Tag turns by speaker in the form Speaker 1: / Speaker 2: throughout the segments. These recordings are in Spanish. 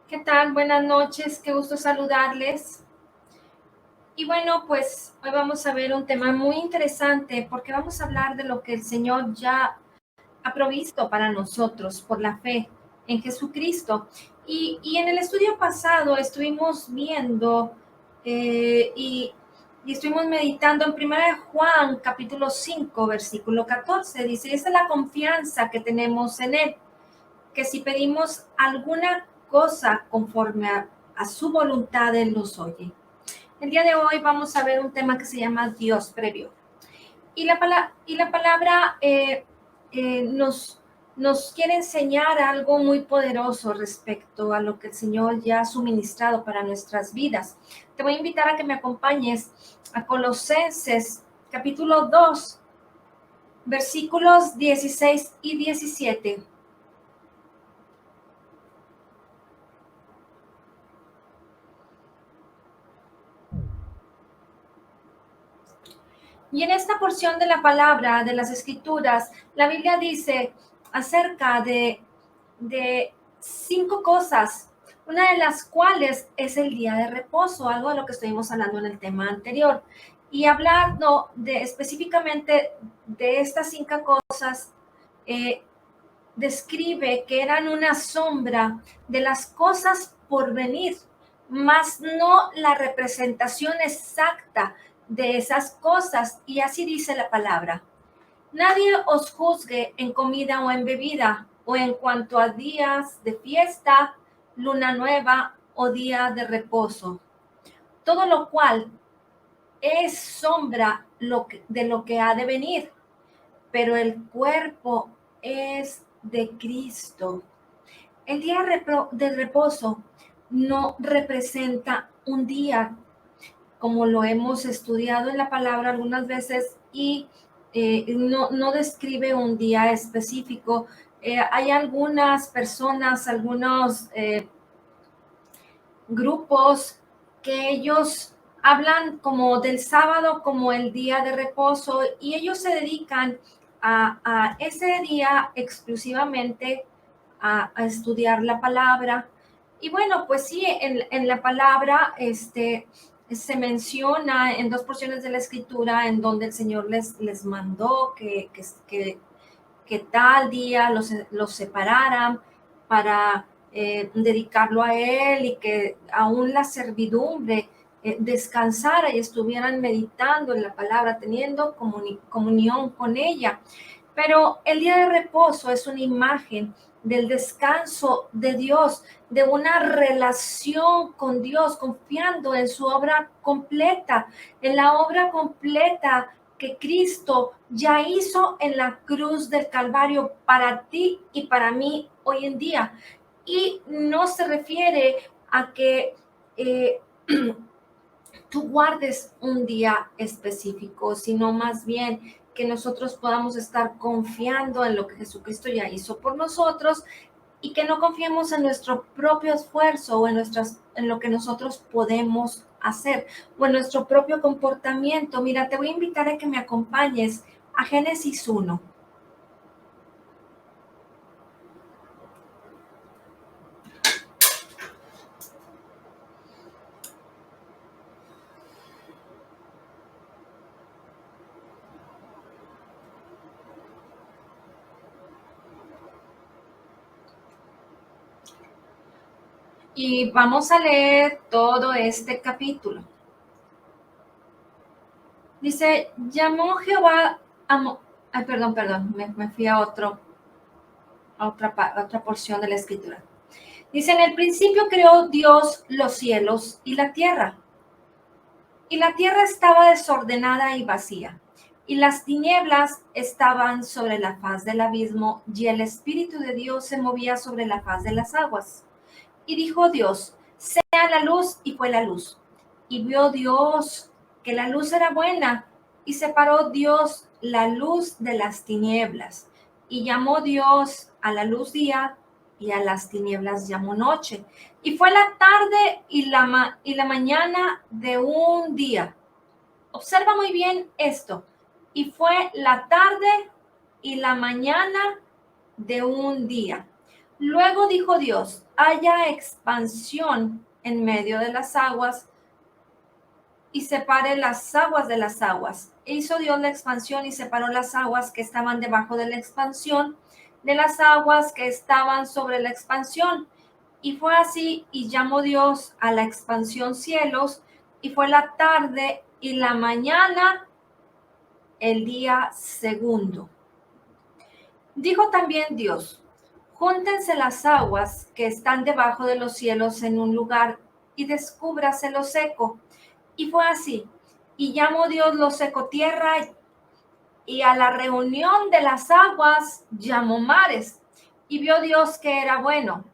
Speaker 1: ¿Qué tal? Buenas noches, qué gusto saludarles. Y bueno, pues hoy vamos a ver un tema muy interesante porque vamos a hablar de lo que el Señor ya ha provisto para nosotros por la fe en Jesucristo. Y en el estudio pasado estuvimos viendo y estuvimos meditando en 1 Juan capítulo 5 versículo 14. Dice, esa es la confianza que tenemos en Él, que si pedimos alguna cosa conforme a su voluntad, Él nos oye. El día de hoy vamos a ver un tema que se llama Dios previo. Y la palabra nos quiere enseñar algo muy poderoso respecto a lo que el Señor ya ha suministrado para nuestras vidas. Te voy a invitar a que me acompañes a Colosenses capítulo 2, versículos 16 y 17. Y en esta porción de la palabra, de las escrituras, la Biblia dice acerca de 5 cosas, una de las cuales es el día de reposo, algo de lo que estuvimos hablando en el tema anterior. Y hablando específicamente de estas 5 cosas, eh, describe que eran una sombra de las cosas por venir, mas no la representación exacta de esas cosas. Y así dice la palabra. Nadie os juzgue en comida o en bebida, o en cuanto a días de fiesta, luna nueva o día de reposo. Todo lo cual es sombra de lo que ha de venir, pero el cuerpo es de Cristo. El día de reposo no representa un día como lo hemos estudiado en la palabra algunas veces y no describe un día específico. Hay algunas personas, algunos grupos que ellos hablan como del sábado como el día de reposo y ellos se dedican a ese día exclusivamente a estudiar la palabra. Y bueno, pues sí, en la palabra se menciona en 2 porciones de la escritura en donde el Señor les mandó que tal día los separaran para dedicarlo a Él y que aún la servidumbre descansara y estuvieran meditando en la palabra, teniendo comunión con ella. Pero el día de reposo es una imagen del descanso de Dios, de una relación con Dios, confiando en su obra completa, en la obra completa que Cristo ya hizo en la cruz del Calvario para ti y para mí hoy en día. Y no se refiere a que tú guardes un día específico, sino más bien que nosotros podamos estar confiando en lo que Jesucristo ya hizo por nosotros y que no confiemos en nuestro propio esfuerzo o en lo que nosotros podemos hacer o en nuestro propio comportamiento. Mira, te voy a invitar a que me acompañes a Génesis 1. Y vamos a leer todo este capítulo. Dice, llamó Jehová a... Ay, perdón, me fui a otra porción de la escritura. Dice, en el principio creó Dios los cielos y la tierra. Y la tierra estaba desordenada y vacía, y las tinieblas estaban sobre la faz del abismo, y el Espíritu de Dios se movía sobre la faz de las aguas. Y dijo Dios, sea la luz, y fue la luz. Y vio Dios que la luz era buena, y separó Dios la luz de las tinieblas. Y llamó Dios a la luz día, y a las tinieblas llamó noche. Y fue la tarde y la mañana de un día. Observa muy bien esto. Y fue la tarde y la mañana de un día. Luego dijo Dios, haya expansión en medio de las aguas y separe las aguas de las aguas. E hizo Dios la expansión y separó las aguas que estaban debajo de la expansión de las aguas que estaban sobre la expansión. Y fue así, y llamó Dios a la expansión cielos, y fue la tarde y la mañana el día segundo. Dijo también Dios: júntense las aguas que están debajo de los cielos en un lugar, y descúbrase lo seco. Y fue así. Y llamó Dios lo seco tierra, y a la reunión de las aguas llamó mares. Y vio Dios que era bueno.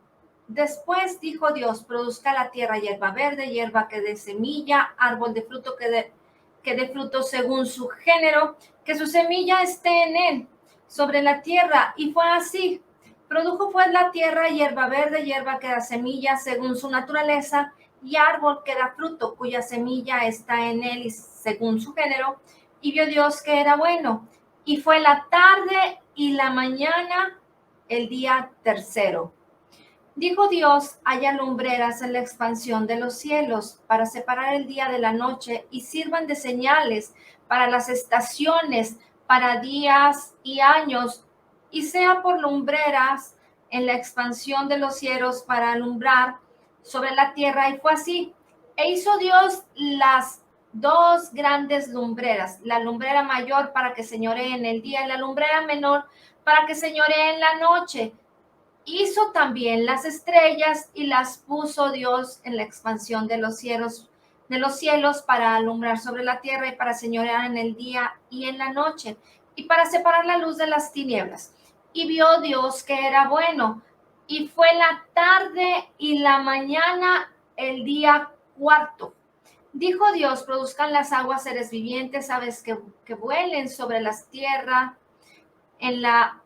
Speaker 1: Después dijo Dios: produzca la tierra hierba verde, hierba que dé semilla, árbol de fruto que dé fruto según su género, que su semilla esté en él, sobre la tierra. Y fue así. Produjo pues la tierra hierba verde, hierba que da semilla según su naturaleza, y árbol que da fruto, cuya semilla está en él y según su género. Y vio Dios que era bueno. Y fue la tarde y la mañana el día tercero. Dijo Dios: haya lumbreras en la expansión de los cielos para separar el día de la noche, y sirvan de señales para las estaciones, para días y años, y sea por lumbreras en la expansión de los cielos para alumbrar sobre la tierra. Y fue así. E hizo Dios las dos grandes lumbreras, la lumbrera mayor para que señoree en el día, y la lumbrera menor para que señoree en la noche. Hizo también las estrellas y las puso Dios en la expansión de los cielos para alumbrar sobre la tierra, y para señorear en el día y en la noche, y para separar la luz de las tinieblas. Y vio Dios que era bueno. Y fue la tarde y la mañana el día cuarto. Dijo Dios: produzcan las aguas seres vivientes, aves que vuelen sobre las tierras, en la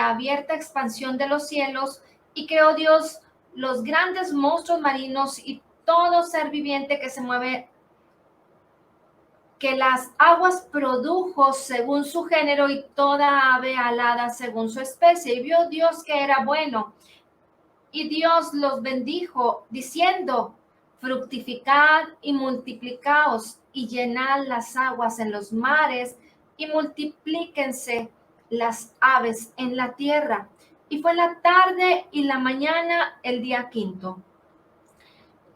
Speaker 1: abierta expansión de los cielos. Y creó Dios los grandes monstruos marinos y todo ser viviente que se mueve, que las aguas produjo según su género, y toda ave alada según su especie. Y vio Dios que era bueno. Y Dios los bendijo, diciendo: fructificad y multiplicaos, y llenad las aguas en los mares, y multiplíquense las aves en la tierra. Y fue la tarde y la mañana el día quinto.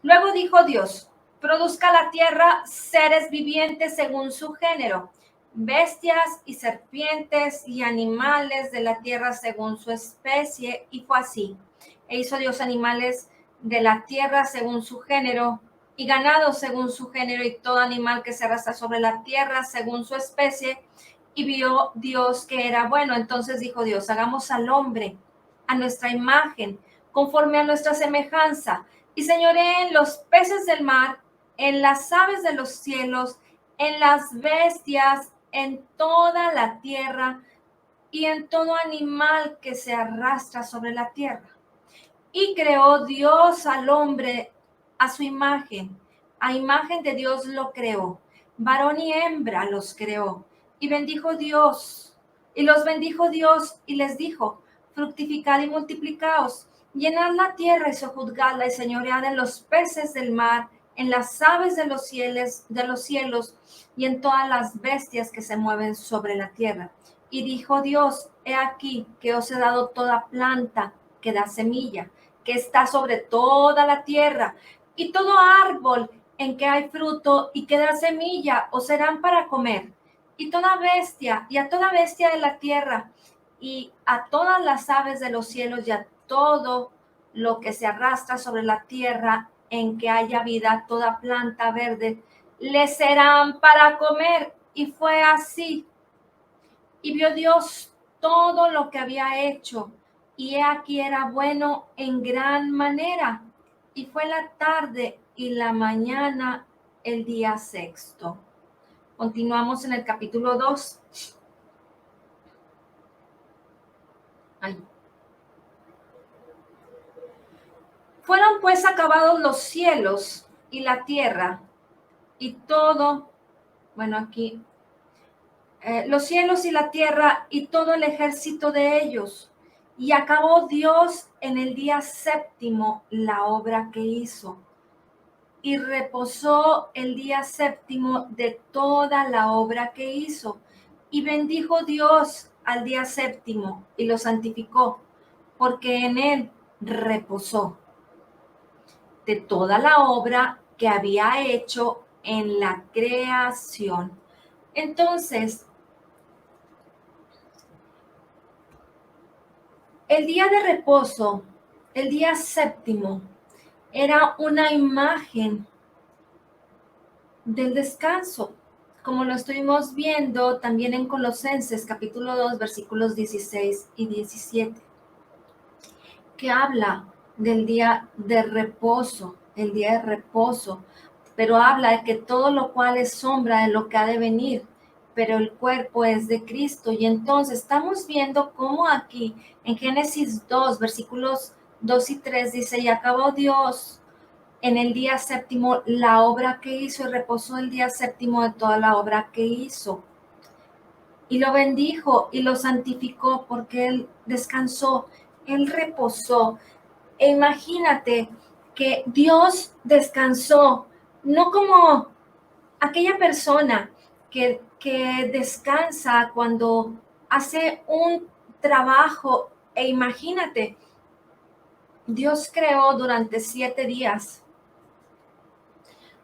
Speaker 1: Luego dijo Dios: produzca la tierra seres vivientes según su género, bestias y serpientes y animales de la tierra según su especie. Y fue así. E hizo Dios animales de la tierra según su género, y ganado según su género, y todo animal que se arrastra sobre la tierra según su especie. Y vio Dios que era bueno. Entonces dijo Dios: hagamos al hombre a nuestra imagen, conforme a nuestra semejanza, y señoree en los peces del mar, en las aves de los cielos, en las bestias, en toda la tierra, y en todo animal que se arrastra sobre la tierra. Y creó Dios al hombre a su imagen. A imagen de Dios lo creó. Varón y hembra los creó. Y bendijo Dios. Y los bendijo Dios y les dijo: fructificad y multiplicaos, llenad la tierra y sojuzgadla, y señoread en los peces del mar, en las aves de los cielos, y en todas las bestias que se mueven sobre la tierra. Y dijo Dios: he aquí que os he dado toda planta que da semilla, que está sobre toda la tierra, y todo árbol en que hay fruto y que da semilla os serán para comer, y toda bestia, y a toda bestia de la tierra, y a todas las aves de los cielos, y a todo lo que se arrastra sobre la tierra en que haya vida, toda planta verde, les serán para comer. Y fue así. Y vio Dios todo lo que había hecho, y he aquí era bueno en gran manera. Y fue la tarde y la mañana el día sexto. Continuamos en el capítulo 2. Fueron pues acabados los cielos y la tierra y todo, bueno, aquí, los cielos y la tierra y todo el ejército de ellos. Y acabó Dios en el día séptimo la obra que hizo. Y reposó el día séptimo de toda la obra que hizo. Y bendijo Dios al día séptimo y lo santificó, porque en él reposó de toda la obra que había hecho en la creación. Entonces, el día de reposo, el día séptimo, era una imagen del descanso, como lo estuvimos viendo también en Colosenses capítulo 2 versículos 16 y 17, que habla del día de reposo, el día de reposo, pero habla de que todo lo cual es sombra de lo que ha de venir, pero el cuerpo es de Cristo. Y entonces estamos viendo cómo aquí en Génesis 2 versículos 2 y 3 dice, y acabó Dios en el día séptimo la obra que hizo y reposó el día séptimo de toda la obra que hizo. Y lo bendijo y lo santificó porque él descansó, él reposó. E imagínate que Dios descansó, no como aquella persona que descansa cuando hace un trabajo. E imagínate, Dios creó durante 7 días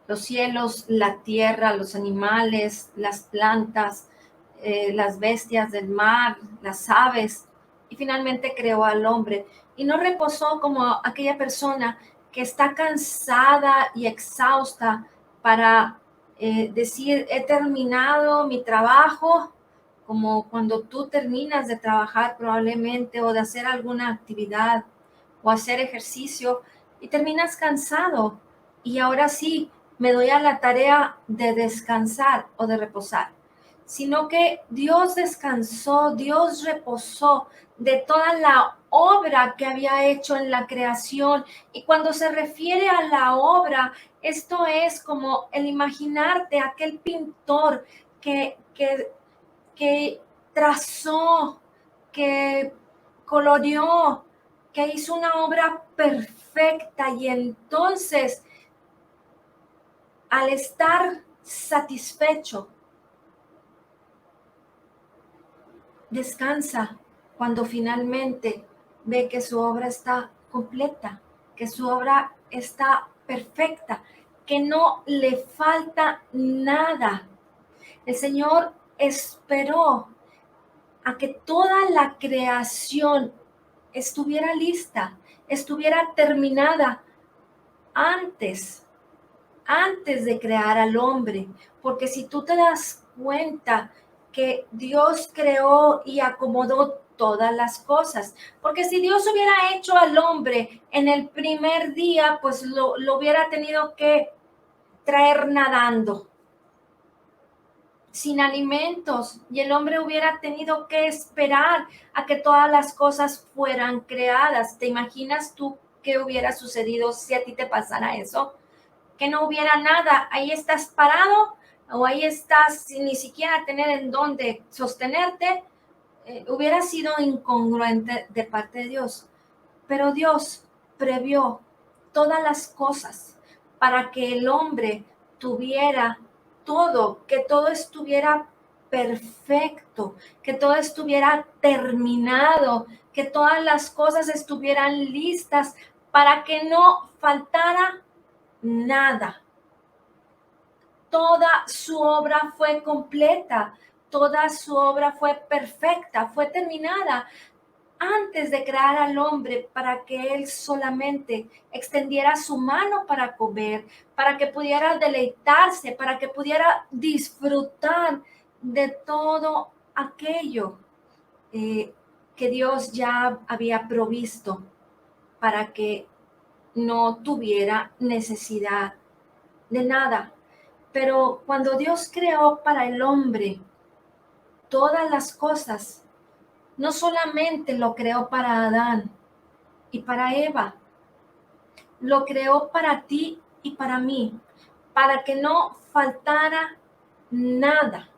Speaker 1: los cielos, la tierra, los animales, las plantas, las bestias del mar, las aves, y finalmente creó al hombre. Y no reposó como aquella persona que está cansada y exhausta para decir, he terminado mi trabajo, como cuando tú terminas de trabajar probablemente o de hacer alguna actividad o hacer ejercicio y terminas cansado. Y ahora sí, me doy a la tarea de descansar o de reposar, sino que Dios descansó, Dios reposó de toda la obra que había hecho en la creación. Y cuando se refiere a la obra, esto es como el imaginarte aquel pintor que trazó, que coloreó, que hizo una obra perfecta y entonces al estar satisfecho, descansa cuando finalmente ve que su obra está completa, que su obra está perfecta, que no le falta nada. El Señor esperó a que toda la creación estuviera lista, estuviera terminada antes de crear al hombre, porque si tú te das cuenta que Dios creó y acomodó todas las cosas, porque si Dios hubiera hecho al hombre en el primer día, pues lo hubiera tenido que traer nadando, sin alimentos, y el hombre hubiera tenido que esperar a que todas las cosas fueran creadas. ¿Te imaginas tú qué hubiera sucedido si a ti te pasara eso? Que no hubiera nada, ahí estás parado o ahí estás sin ni siquiera tener en dónde sostenerte. Hubiera sido incongruente de parte de Dios, pero Dios previó todas las cosas para que el hombre tuviera todo, que todo estuviera perfecto, que todo estuviera terminado, que todas las cosas estuvieran listas para que no faltara nada. Toda su obra fue completa, toda su obra fue perfecta, fue terminada antes de crear al hombre para que él solamente extendiera su mano para comer, para que pudiera deleitarse, para que pudiera disfrutar de todo aquello que Dios ya había provisto para que no tuviera necesidad de nada. Pero cuando Dios creó para el hombre todas las cosas, no solamente lo creó para Adán y para Eva, lo creó para ti y para mí, para que no faltara nada.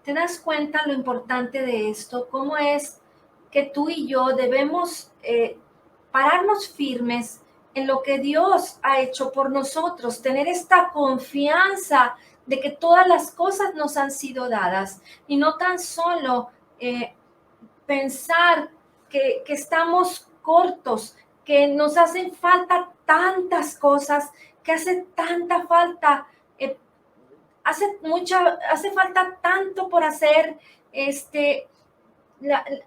Speaker 1: ¿Te das cuenta lo importante de esto? ¿Cómo es que tú y yo debemos pararnos firmes en lo que Dios ha hecho por nosotros, tener esta confianza de que todas las cosas nos han sido dadas y no tan solo pensar que estamos cortos, que nos hacen falta tantas cosas, que hace tanta falta, hace falta tanto por hacer,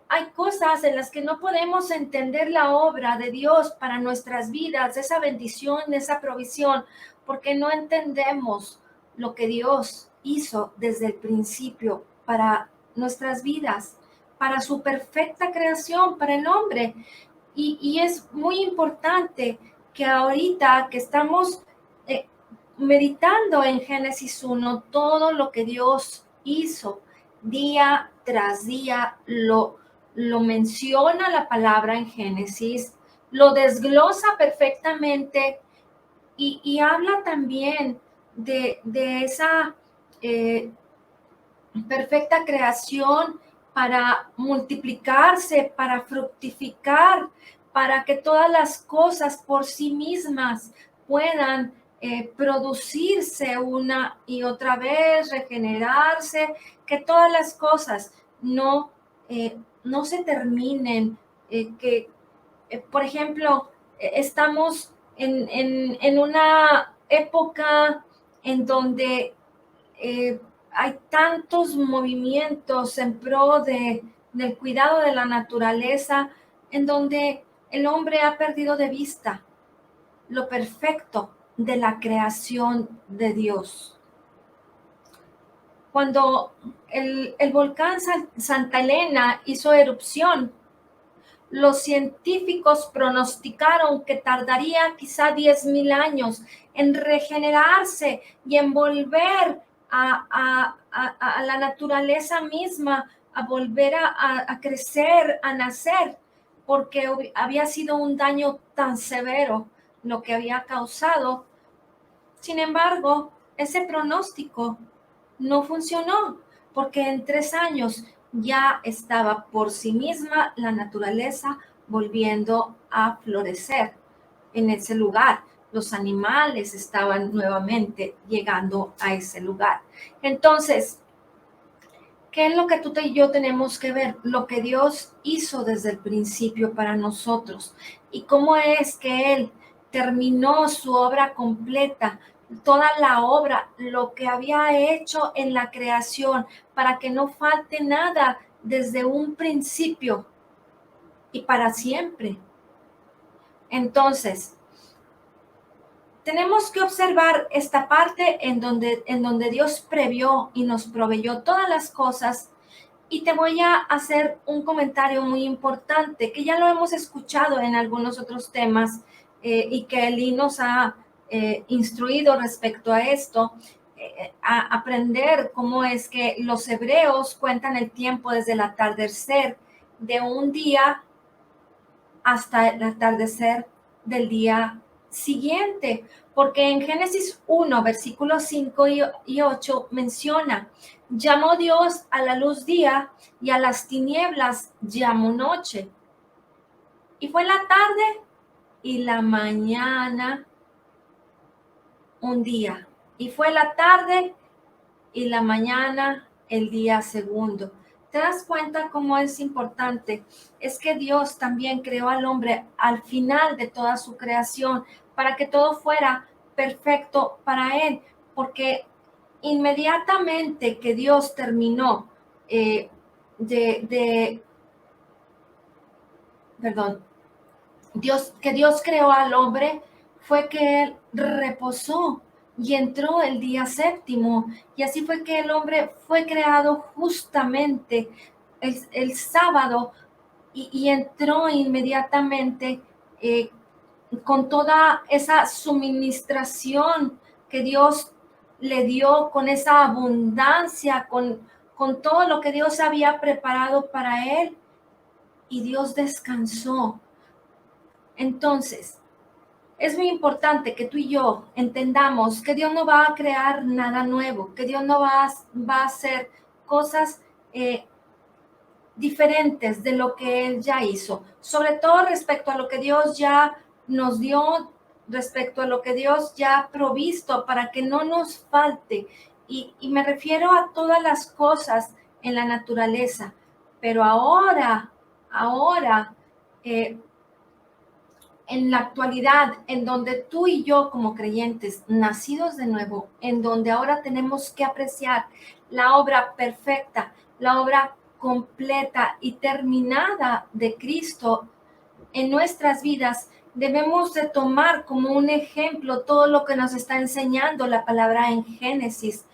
Speaker 1: hay cosas en las que no podemos entender la obra de Dios para nuestras vidas, esa bendición, esa provisión, porque no entendemos lo que Dios hizo desde el principio para nuestras vidas, para su perfecta creación, para el hombre. Y es muy importante que ahorita que estamos meditando en Génesis 1, todo lo que Dios hizo día tras día, lo menciona la palabra en Génesis, lo desglosa perfectamente y habla también de esa perfecta creación para multiplicarse, para fructificar, para que todas las cosas por sí mismas puedan producirse una y otra vez, regenerarse, que todas las cosas no se terminen, que, por ejemplo, estamos en una época en donde hay tantos movimientos en pro del cuidado de la naturaleza, en donde el hombre ha perdido de vista lo perfecto de la creación de Dios. Cuando el volcán Santa Elena hizo erupción, los científicos pronosticaron que tardaría quizá 10,000 años en regenerarse y en volver a la naturaleza misma, a volver a crecer, a nacer, porque había sido un daño tan severo lo que había causado. Sin embargo, ese pronóstico no funcionó, porque en 3 años ya estaba por sí misma la naturaleza volviendo a florecer en ese lugar. Los animales estaban nuevamente llegando a ese lugar. Entonces, ¿qué es lo que tú y yo tenemos que ver? Lo que Dios hizo desde el principio para nosotros y cómo es que Él terminó su obra completa, toda la obra, lo que había hecho en la creación, para que no falte nada desde un principio y para siempre. Entonces, tenemos que observar esta parte en donde Dios previó y nos proveyó todas las cosas. Y te voy a hacer un comentario muy importante, que ya lo hemos escuchado en algunos otros temas y que Eli nos ha instruido respecto a esto, a aprender cómo es que los hebreos cuentan el tiempo desde el atardecer de un día hasta el atardecer del día siguiente, porque en Génesis 1, versículos 5 y 8 menciona: llamó Dios a la luz día y a las tinieblas llamó noche. Y fue la tarde y la mañana un día. Y fue la tarde y la mañana el día segundo. ¿Te das cuenta cómo es importante? Es que Dios también creó al hombre al final de toda su creación para que todo fuera perfecto para él, porque inmediatamente que Dios terminó perdón, que Dios creó al hombre, fue que él reposó y entró el día séptimo. Y así fue que el hombre fue creado justamente el sábado y entró inmediatamente con toda esa suministración que Dios le dio, con esa abundancia, con todo lo que Dios había preparado para él. Y Dios descansó. Entonces, es muy importante que tú y yo entendamos que Dios no va a crear nada nuevo, que Dios no va a hacer cosas diferentes de lo que Él ya hizo, sobre todo respecto a lo que Dios ya nos dio, respecto a lo que Dios ya ha provisto para que no nos falte. Y me refiero a todas las cosas en la naturaleza. Pero ahora, en la actualidad, en donde tú y yo como creyentes, nacidos de nuevo, en donde ahora tenemos que apreciar la obra perfecta, la obra completa y terminada de Cristo en nuestras vidas, debemos de tomar como un ejemplo todo lo que nos está enseñando la palabra en Génesis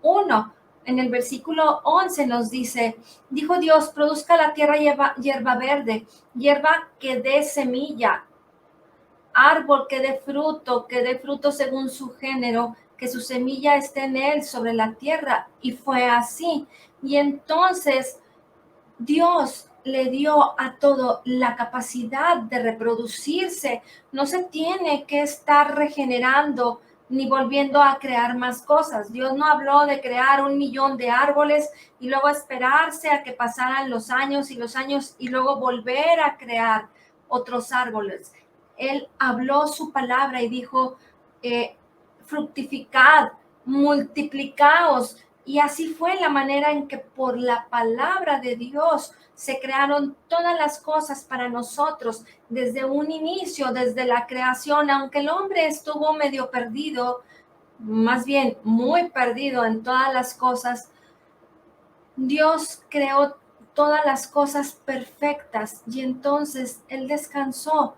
Speaker 1: 1. En el versículo 11 nos dice, dijo Dios, produzca la tierra hierba verde, hierba que dé semilla, árbol que dé fruto según su género, que su semilla esté en él sobre la tierra. Y fue así. Y entonces Dios le dio a todo la capacidad de reproducirse. No se tiene que estar regenerando ni volviendo a crear más cosas. Dios no habló de crear 1,000,000 de árboles y luego esperarse a que pasaran los años y luego volver a crear otros árboles. Él habló su palabra y dijo, fructificad, multiplicaos. Y así fue la manera en que por la palabra de Dios se crearon todas las cosas para nosotros desde un inicio, desde la creación, aunque el hombre estuvo medio perdido, más bien muy perdido en todas las cosas. Dios creó todas las cosas perfectas y entonces Él descansó.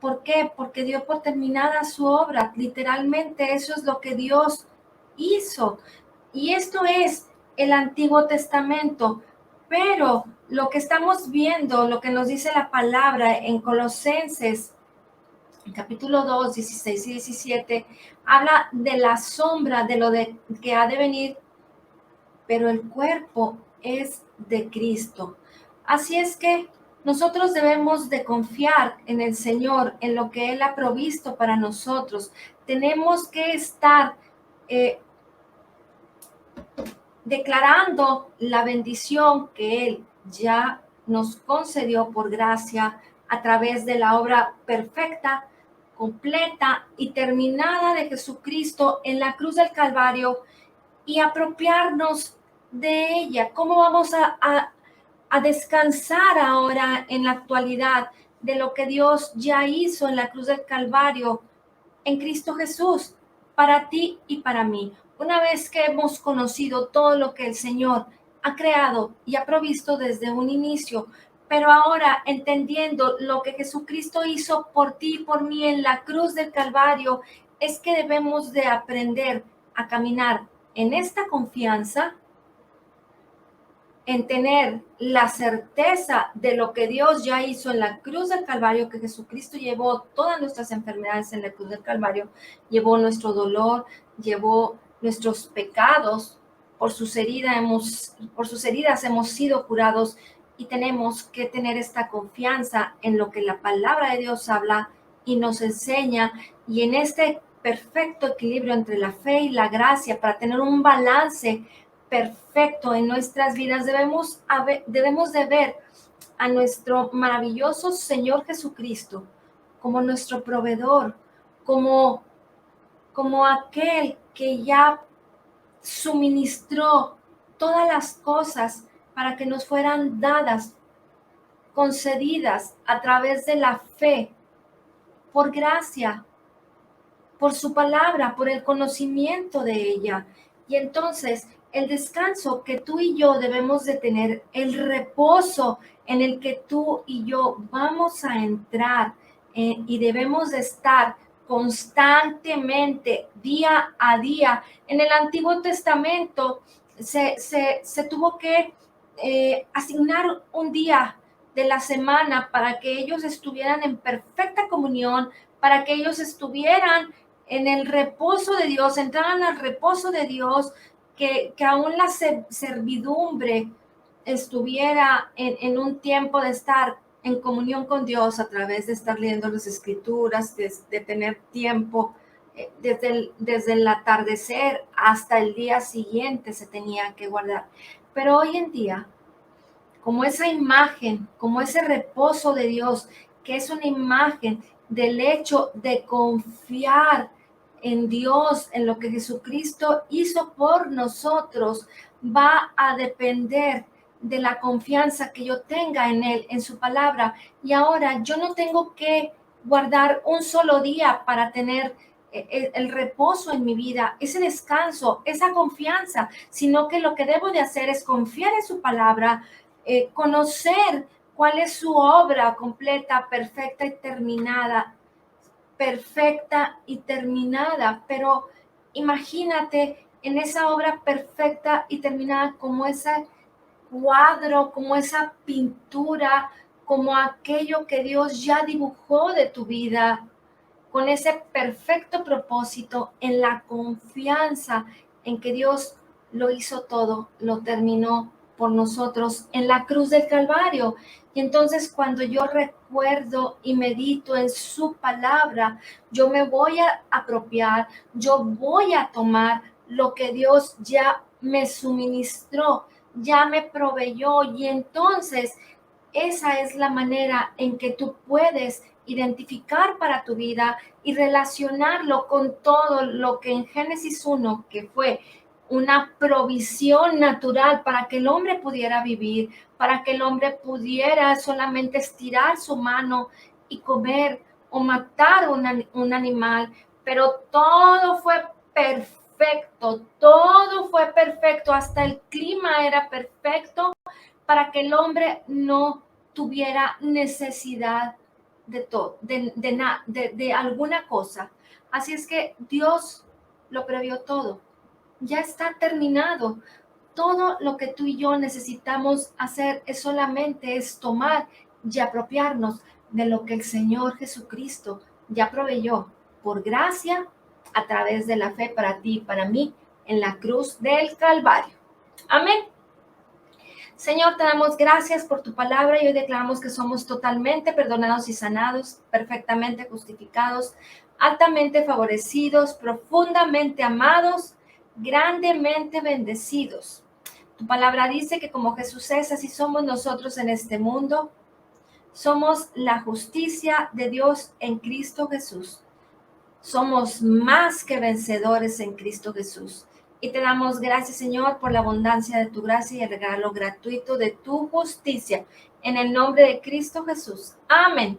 Speaker 1: ¿Por qué? Porque dio por terminada su obra. Literalmente eso es lo que Dios hizo. Y esto es el Antiguo Testamento. Pero lo que estamos viendo, lo que nos dice la palabra en Colosenses, en capítulo 2, 16 y 17, habla de la sombra de lo que ha de venir, pero el cuerpo es de Cristo. Así es que nosotros debemos de confiar en el Señor, en lo que Él ha provisto para nosotros. Tenemos que estar declarando la bendición que Él ya nos concedió por gracia a través de la obra perfecta, completa y terminada de Jesucristo en la cruz del Calvario, y apropiarnos de ella. ¿Cómo vamos a descansar ahora en la actualidad de lo que Dios ya hizo en la cruz del Calvario en Cristo Jesús, para ti y para mí? Una vez que hemos conocido todo lo que el Señor ha creado y ha provisto desde un inicio, pero ahora entendiendo lo que Jesucristo hizo por ti y por mí en la cruz del Calvario, es que debemos de aprender a caminar en esta confianza, en tener la certeza de lo que Dios ya hizo en la cruz del Calvario, que Jesucristo llevó todas nuestras enfermedades en la cruz del Calvario, llevó nuestro dolor, llevó nuestros pecados, por sus heridas hemos sido curados, y tenemos que tener esta confianza en lo que la palabra de Dios habla y nos enseña, y en este perfecto equilibrio entre la fe y la gracia, para tener un balance perfecto en nuestras vidas, debemos de ver a nuestro maravilloso Señor Jesucristo como nuestro proveedor, como aquel que ya suministró todas las cosas para que nos fueran dadas, concedidas a través de la fe, por gracia, por su palabra, por el conocimiento de ella. Y entonces el descanso que tú y yo debemos de tener, el reposo en el que tú y yo vamos a entrar, y debemos de estar constantemente, día a día. En el Antiguo Testamento se tuvo que asignar un día de la semana para que ellos estuvieran en perfecta comunión, para que ellos estuvieran en el reposo de Dios, entraran al reposo de Dios, que aún la servidumbre estuviera en un tiempo de estar en comunión con Dios a través de estar leyendo las escrituras, de tener tiempo, desde el atardecer hasta el día siguiente se tenía que guardar. Pero hoy en día, como esa imagen, como ese reposo de Dios, que es una imagen del hecho de confiar en Dios, en lo que Jesucristo hizo por nosotros, va a depender de la confianza que yo tenga en Él, en su palabra. Y ahora yo no tengo que guardar un solo día para tener el reposo en mi vida, ese descanso, esa confianza, sino que lo que debo de hacer es confiar en su palabra, conocer cuál es su obra completa, perfecta y terminada, pero imagínate en esa obra perfecta y terminada como ese cuadro, como esa pintura, como aquello que Dios ya dibujó de tu vida, con ese perfecto propósito, en la confianza en que Dios lo hizo todo, lo terminó por nosotros en la cruz del Calvario. Y entonces cuando yo recuerdo y medito en su palabra, yo me voy a apropiar, yo voy a tomar lo que Dios ya me suministró, ya me proveyó. Y entonces esa es la manera en que tú puedes identificar para tu vida y relacionarlo con todo lo que en Génesis 1, que fue una provisión natural para que el hombre pudiera vivir, para que el hombre pudiera solamente estirar su mano y comer o matar un animal, pero todo fue perfecto, hasta el clima era perfecto para que el hombre no tuviera necesidad de todo, de alguna cosa. Así es que Dios lo previó todo. Ya está terminado. Todo lo que tú y yo necesitamos hacer es tomar y apropiarnos de lo que el Señor Jesucristo ya proveyó por gracia a través de la fe para ti y para mí en la cruz del Calvario. Amén. Señor, te damos gracias por tu palabra y hoy declaramos que somos totalmente perdonados y sanados, perfectamente justificados, altamente favorecidos, profundamente amados, grandemente bendecidos. Tu palabra dice que como Jesús es, así somos nosotros en este mundo. Somos la justicia de Dios en Cristo Jesús. Somos más que vencedores en Cristo Jesús. Y te damos gracias, Señor, por la abundancia de tu gracia y el regalo gratuito de tu justicia. En el nombre de Cristo Jesús. Amén.